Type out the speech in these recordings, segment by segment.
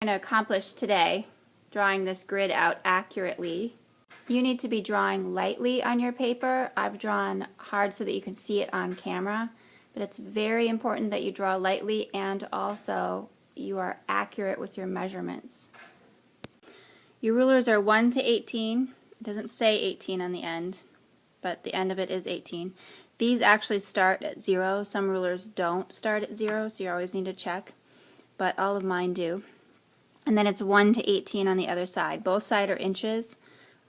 going to accomplish today, drawing this grid out accurately. You need to be drawing lightly on your paper. I've drawn hard so that you can see it on camera, but it's very important that you draw lightly and also you are accurate with your measurements. Your rulers are 1 to 18. It doesn't say 18 on the end, but the end of it is 18. These actually start at 0. Some rulers don't start at 0, so you always need to check, but all of mine do. And then it's 1 to 18 on the other side. Both sides are inches,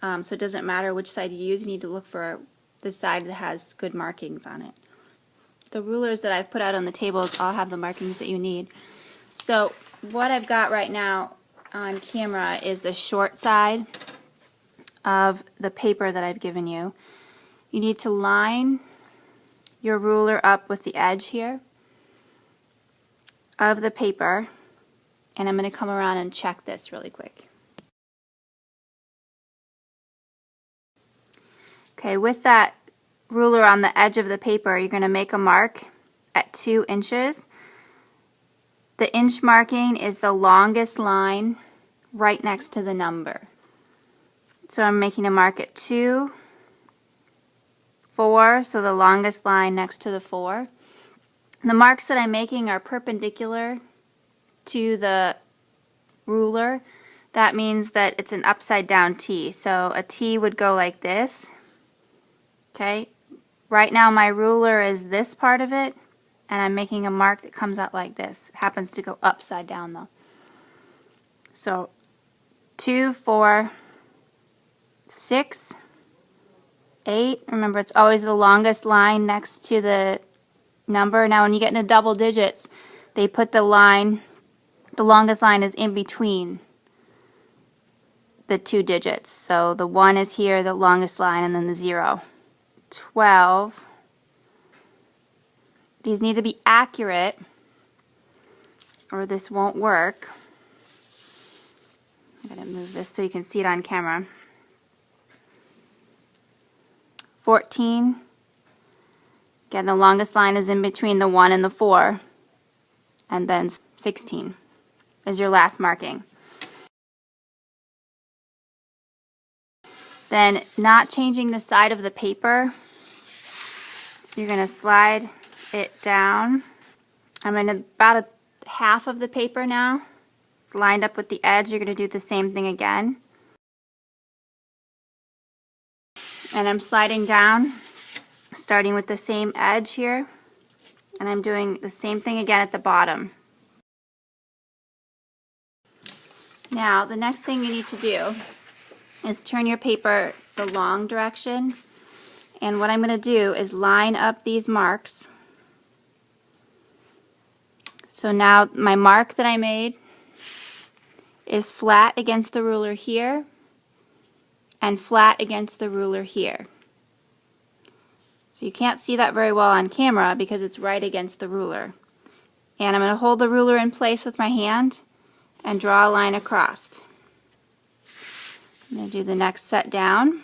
so it doesn't matter which side you use. You need to look for the side that has good markings on it. The rulers that I've put out on the tables all have the markings that you need. So what I've got right now on camera is the short side of the paper that I've given you. You need to line your ruler up with the edge here of the paper. And I'm going to come around and check this really quick. Okay, with that ruler on the edge of the paper, you're going to make a mark at 2 inches. The inch marking is the longest line right next to the number. So I'm making a mark at 2, 4, so the longest line next to the 4. The marks that I'm making are perpendicular to the ruler. That means that it's an upside down T. So a T would go like this. Okay, right now my ruler is this part of it, and I'm making a mark that comes out like this. It happens to go upside down though. So 2, 4, 6, 8. Remember, it's always the longest line next to the number. Now when you get into double digits, they put the longest line is in between the 2 digits. So the 1 is here, the longest line, and then the 0. 12. These need to be accurate or this won't work. I'm going to move this so you can see it on camera. 14. Again, the longest line is in between the 1 and the 4. And then 16 is your last marking. Then, not changing the side of the paper, you're going to slide it down. I'm in about half of the paper now. It's lined up with the edge. You're going to do the same thing again. And I'm sliding down, starting with the same edge here. And I'm doing the same thing again at the bottom. Now, the next thing you need to do is turn your paper the long direction. And what I'm going to do is line up these marks. So now my mark that I made is flat against the ruler here and flat against the ruler here. So you can't see that very well on camera because it's right against the ruler. And I'm going to hold the ruler in place with my hand and draw a line across. I'm going to do the next set down.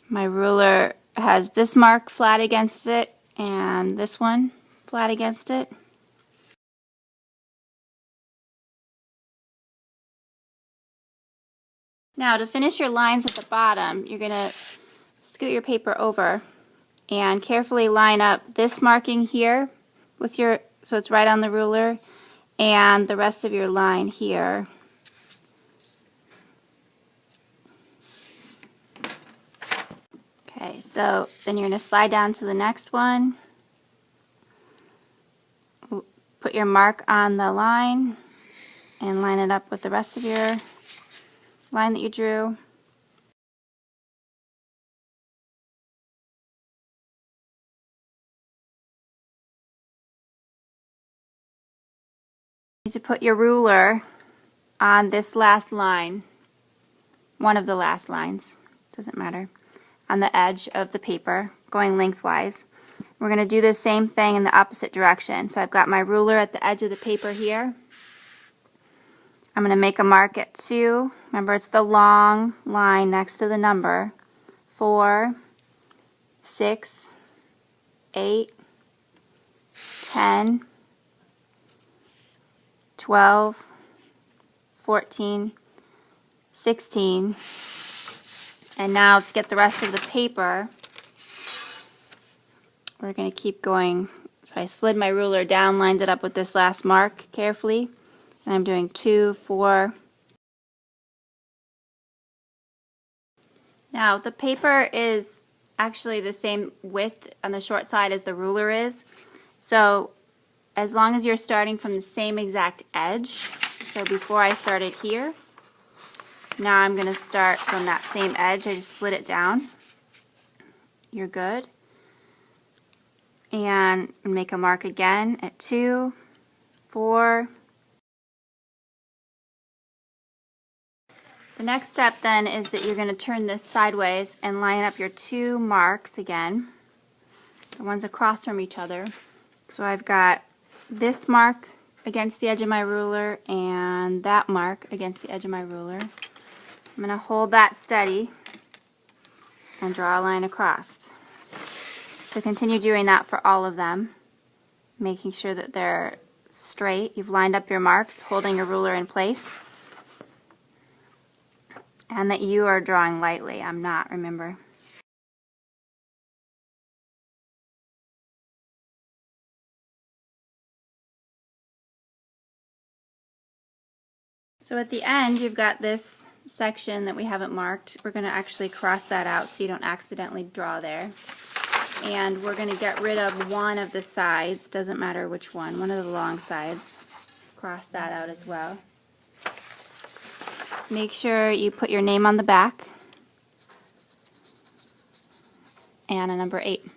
My ruler has this mark flat against it and this one flat against it. Now to finish your lines at the bottom, you're going to scoot your paper over and carefully line up this marking here with so it's right on the ruler, and the rest of your line here. Okay, so then you're going to slide down to the next one. Put your mark on the line and line it up with the rest of your line that you drew. You need to put your ruler on this last line, one of the last lines, doesn't matter, on the edge of the paper, going lengthwise. We're going to do the same thing in the opposite direction. So I've got my ruler at the edge of the paper here. I'm going to make a mark at 2. Remember, it's the long line next to the number. 4, 6, 8, 10, 12, 14, 16, and now to get the rest of the paper, we're going to keep going. So I slid my ruler down, lined it up with this last mark carefully, and I'm doing 2, 4. Now the paper is actually the same width on the short side as the ruler is, so as long as you're starting from the same exact edge, so before I started here, now I'm going to start from that same edge. I just slid it down. You're good. And make a mark again at 2, 4. The next step then is that you're going to turn this sideways and line up your 2 marks again, the ones across from each other. So I've got this mark against the edge of my ruler and that mark against the edge of my ruler. I'm going to hold that steady and draw a line across. So continue doing that for all of them, making sure that they're straight. You've lined up your marks, holding your ruler in place, and that you are drawing lightly. I'm not, remember. So at the end, you've got this section that we haven't marked. We're going to actually cross that out so you don't accidentally draw there. And we're going to get rid of one of the sides, doesn't matter which one of the long sides. Cross that out as well. Make sure you put your name on the back and a number 8.